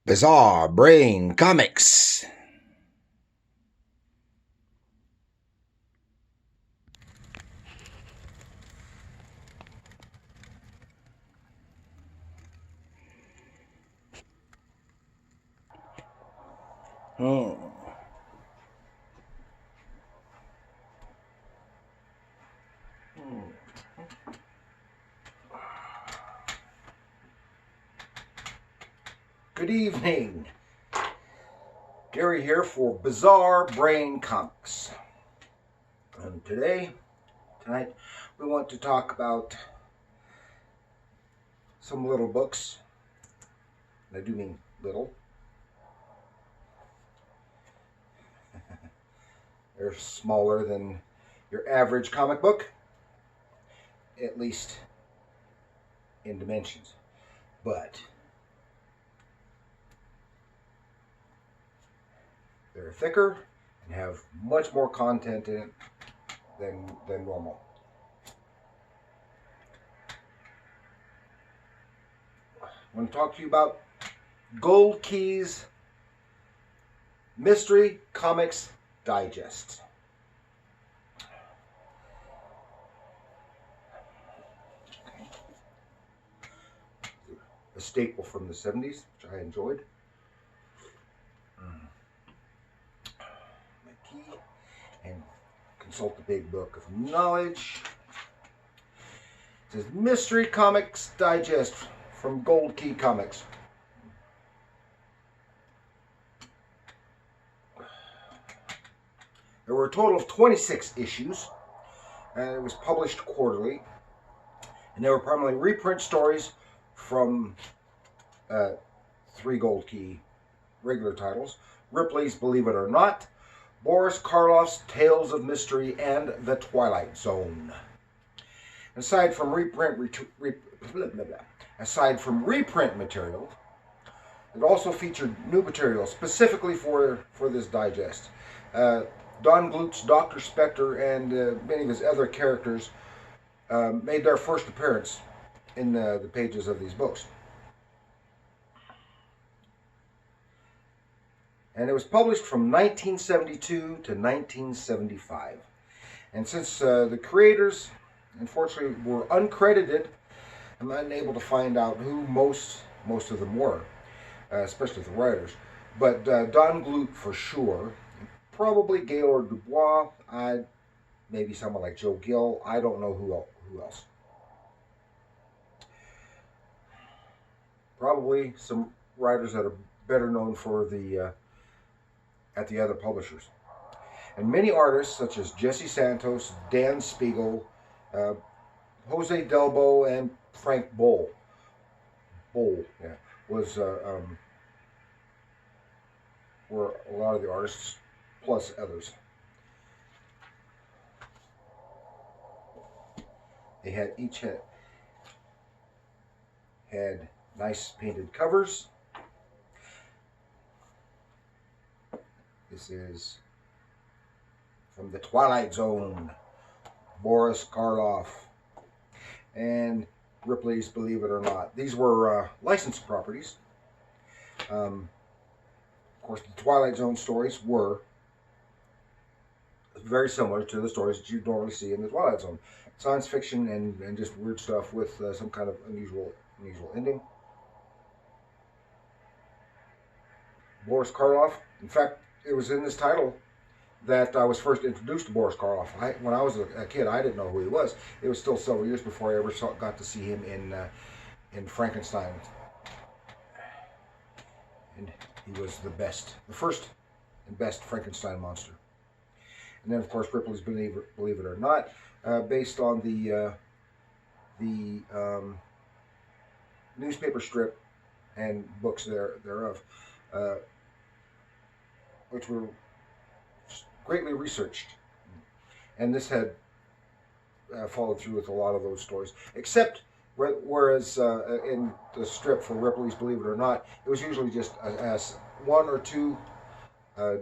Bizarre Brain Comics. Oh. Good evening. Gary here for Bizarre Brain Comics. And tonight, we want to talk about some little books. I do mean little. They're smaller than your average comic book, at least in dimensions. But they're thicker and have much more content in it than normal. I want to talk to you about Gold Key's Mystery Comics Digest. A staple from the 70s, which I enjoyed. My key, and consult the big book of knowledge. It says Mystery Comics Digest from Gold Key Comics. There were a total of 26 issues, and it was published quarterly. And they were primarily reprint stories from 3 Gold Key regular titles: Ripleys Believe It or Not, Boris Karloff's Tales of Mystery, and The Twighlight Zone. Aside from reprint material, it also featured new material specifically for this digest. Don Glut's Dr. Spectre and many of his other characters made their first appearance in the pages of these books. And it was published from 1972 to 1975. And since the creators, unfortunately, were uncredited, I'm unable to find out who most of them were, especially the writers. But Don Glut for sure, probably Gaylord Dubois, maybe someone like Joe Gill. I don't know who else. Probably some writers that are better known for at the other publishers. And many artists such as Jesse Santos, Dan Spiegel, Jose Delbo, and Frank Boll were a lot of the artists, plus others. They each had nice painted covers. This is from The Twighlight Zone, Boris Karloff, and Ripley's Believe It or Not. These were licensed properties. Of course, the Twighlight Zone stories were very similar to the stories that you normally see in the Twilight Zone. Science fiction and just weird stuff with some kind of unusual ending. Boris Karloff. In fact, it was in this title that I was first introduced to Boris Karloff. When I was a kid, I didn't know who he was. It was still several years before I ever got to see him in Frankenstein. And he was the first and best Frankenstein monster. And then, of course, Ripley's Believe It or Not, based on the newspaper strip and books thereof, which were greatly researched. And this had followed through with a lot of those stories, except whereas in the strip for Ripley's Believe It or Not, it was usually just one or two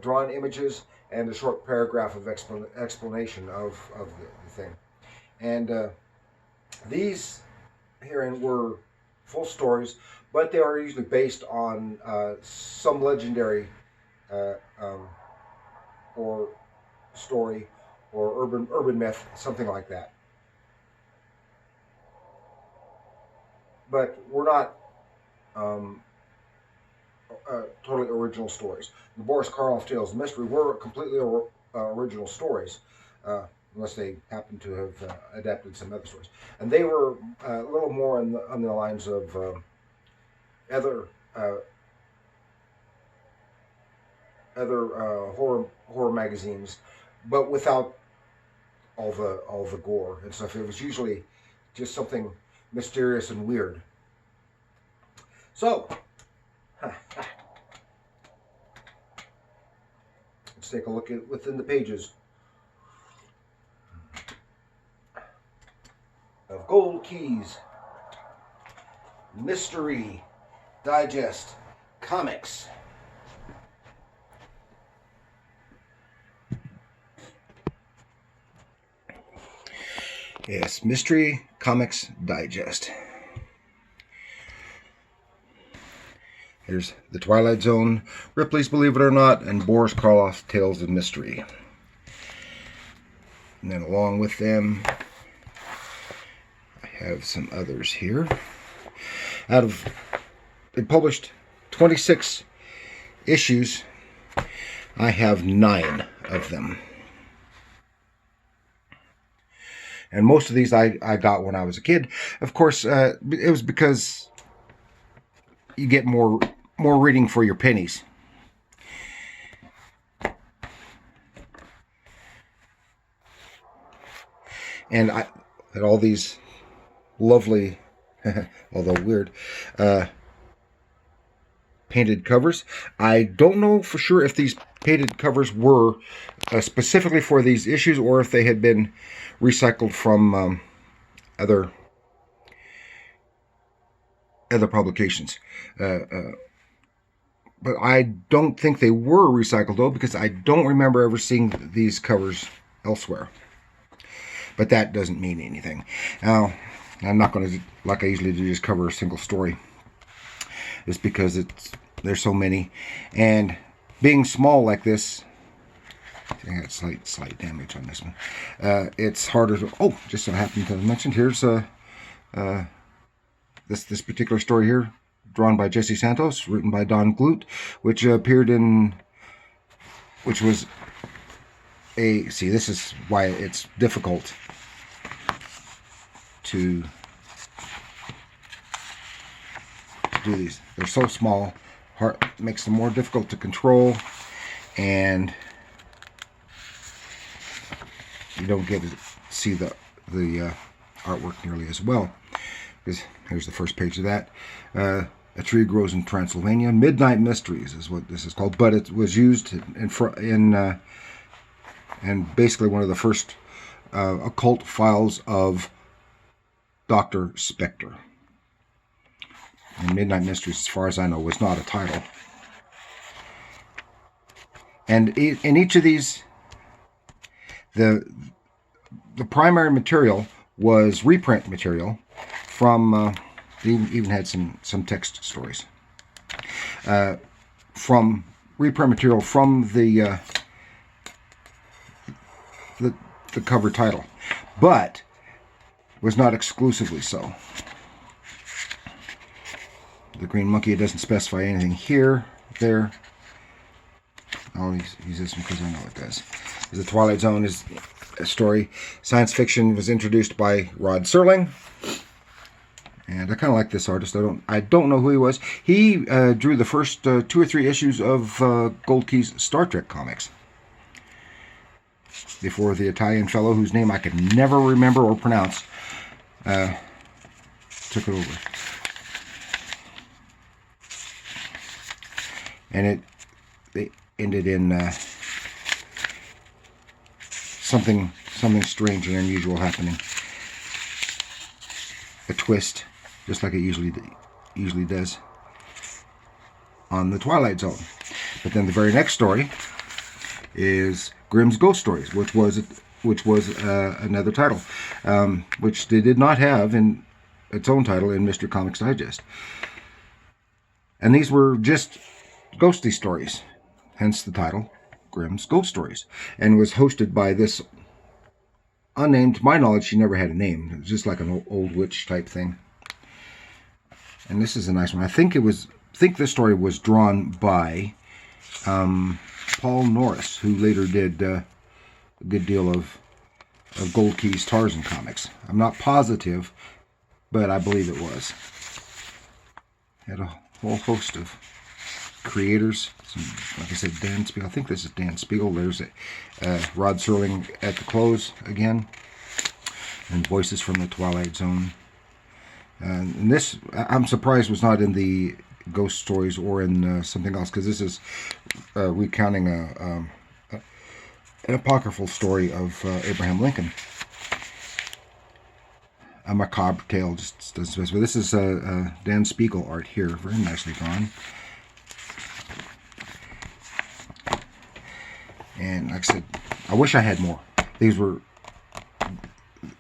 drawn images and a short paragraph of explanation of the thing. And these herein were full stories, but they are usually based on some legendary or story or urban myth, something like that. But we're not totally original stories. The Boris Karloff Tales of Mystery were completely original stories, unless they happen to have adapted some other stories. And they were a little more on the lines of other horror magazines, but without all the gore and stuff. It was usually just something mysterious and weird. So, let's take a look at within the pages of Gold Keys Mystery Digest Comics. Yes, Mystery Comics Digest. Here's the Twighlight Zone, Ripley's Believe It or Not, and Boris Karloff Tales of Mystery. And then along with them, I have some others here. They published 26 issues. I have 9 of them. And most of these I got when I was a kid. Of course, it was because you get more reading for your pennies. And I had all these lovely, although weird, painted covers. I don't know for sure if these painted covers were specifically for these issues or if they had been recycled from other publications. But I don't think they were recycled, though, because I don't remember ever seeing these covers elsewhere. But that doesn't mean anything. Now, I'm not going to, like I usually do, just cover a single story. It's because there's so many. And being small like this, I got slight damage on this one. It's harder to... Oh, just so happened to mention, here's this particular story here, drawn by Jesse Santos, written by Don Glut, which appeared in... Which was a... See, this is why it's difficult to do these. They're so small, makes them more difficult to control, and you don't get to see the artwork nearly as well. Here's the first page of that. A tree grows in Transylvania. Midnight Mysteries is what this is called, but it was used in and basically one of the first occult files of Dr. Spectre. And Midnight Mysteries, as far as I know, was not a title. And in each of these, the primary material was reprint material from, they even had some text stories, from reprint material from the cover title, but was not exclusively so. The Green Monkey, it doesn't specify anything here, there. I'll use this one because I know it does. The Twighlight Zone is a story. Science fiction was introduced by Rod Serling. And I kind of like this artist. I don't know who he was. He drew the first 2 or 3 issues of Gold Key's Star Trek comics, before the Italian fellow, whose name I could never remember or pronounce, took it over. And it ended in something strange and unusual happening. A twist, just like it usually does on the Twighlight Zone. But then the very next story is Grimm's Ghost Stories, which was another title, which they did not have in its own title in Mystery Comics Digest. And these were just ghostly stories, hence the title, Grimm's Ghost Stories, and was hosted by this unnamed, to my knowledge, she never had a name. It was just like an old witch type thing. And this is a nice one. I think this story was drawn by Paul Norris, who later did a good deal of Gold Key's Tarzan comics. I'm not positive, but I believe it was. Had a whole host of creators. Like I said, Dan Spiegel. I think this is Dan Spiegel. There's Rod Serling at the close again. And voices from the Twighlight Zone. And this, I'm surprised, was not in the Ghost Stories or in something else, because this is recounting an apocryphal story of Abraham Lincoln. A macabre tale, just doesn't specify. This is Dan Spiegel art here, very nicely drawn. And like I said, I wish I had more. These were,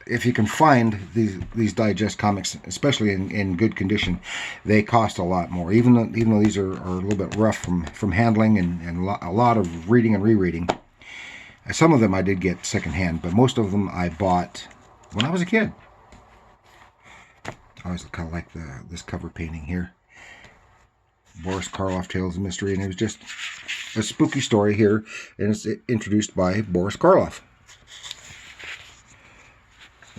if you can find these digest comics, especially in good condition, they cost a lot more. Even though these are a little bit rough from handling and a lot of reading and rereading. Some of them I did get secondhand, but most of them I bought when I was a kid. I always kind of like this cover painting here. Boris Karloff, Tales of Mystery, and it was just a spooky story here, and it's introduced by Boris Karloff.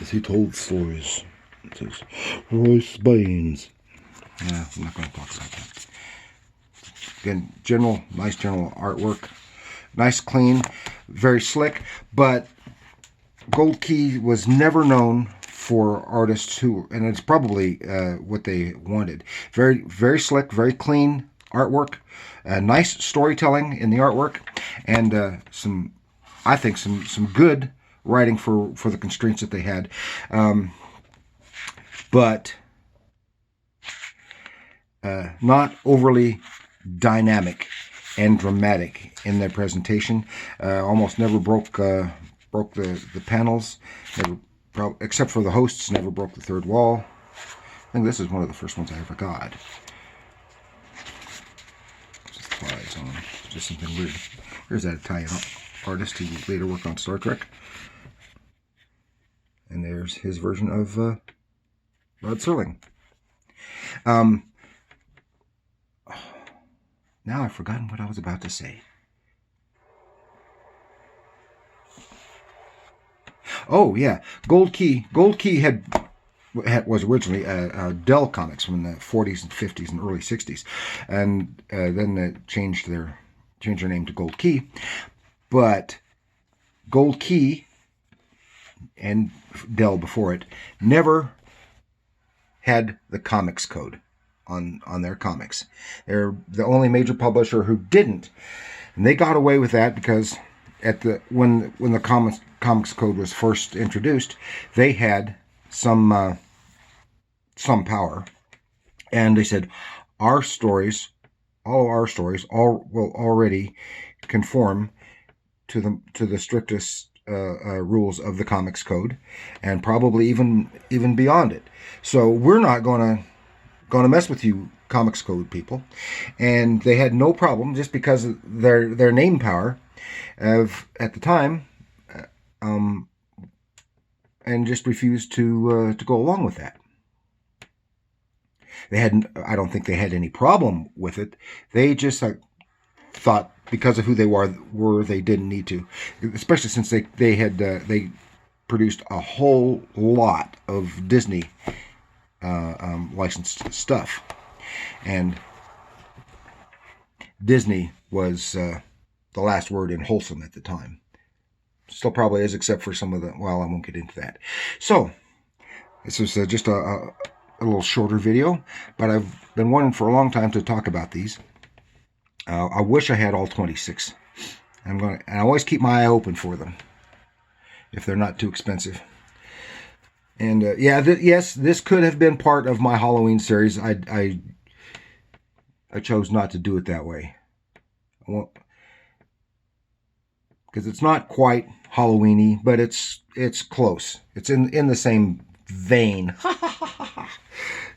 As he told stories, it says, Royce Baines. Yeah, I'm not going to talk about that. Again, nice general artwork. Nice, clean, very slick, but Gold Key was never known for artists who, and it's probably what they wanted. Very, very slick, very clean artwork, nice storytelling in the artwork, and I think some good writing for the constraints that they had, but not overly dynamic and dramatic in their presentation. Almost never broke the panels. Never. Except for the hosts, never broke the third wall. I think this is one of the first ones I ever got. Just Twilight Zone. Just something weird. Here's that Italian artist who later worked on Star Trek. And there's his version of Rod Serling. Now I've forgotten what I was about to say. Oh yeah, Gold Key was originally Dell Comics from the 40s and 50s and early 60s, and then they changed their name to Gold Key. But Gold Key and Dell before it never had the comics code on their comics. They're the only major publisher who didn't, and they got away with that because when the comics code was first introduced, they had some power, and they said all our stories will already conform to the strictest rules of the comics code, and probably even beyond it. So we're not gonna mess with you comics code people. And they had no problem, just because of their name power at the time, and just refused to go along with that. I don't think they had any problem with it. They just thought because of who they were, they didn't need to, especially since they produced a whole lot of Disney licensed stuff, and Disney was the last word in wholesome at the time. Still probably is, except for some of the, well, I won't get into that. So this was just a little shorter video, but I've been wanting for a long time to talk about these. I wish I had all 26. And I always keep my eye open for them if they're not too expensive. And yes, this could have been part of my Halloween series. I chose not to do it that way. Because it's not quite Halloween-y, but it's close. It's in the same vein.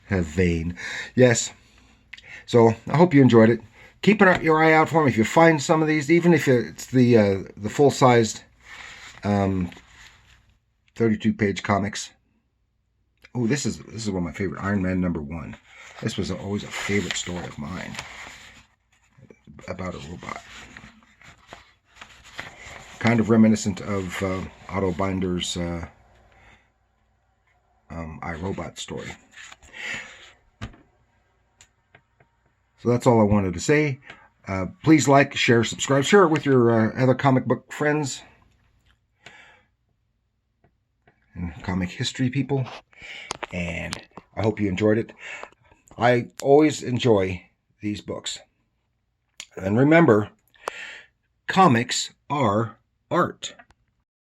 Vein. Yes. So I hope you enjoyed it. Keep your eye out for them if you find some of these, even if it's the full-sized 32-page comics. Oh, this is one of my favorite, Iron Man #1. This was always a favorite story of mine about a robot. Kind of reminiscent of Otto Binder's iRobot story. So that's all I wanted to say. Please like, share, subscribe. Share it with your other comic book friends and comic history people. And I hope you enjoyed it. I always enjoy these books. And remember, comics are art.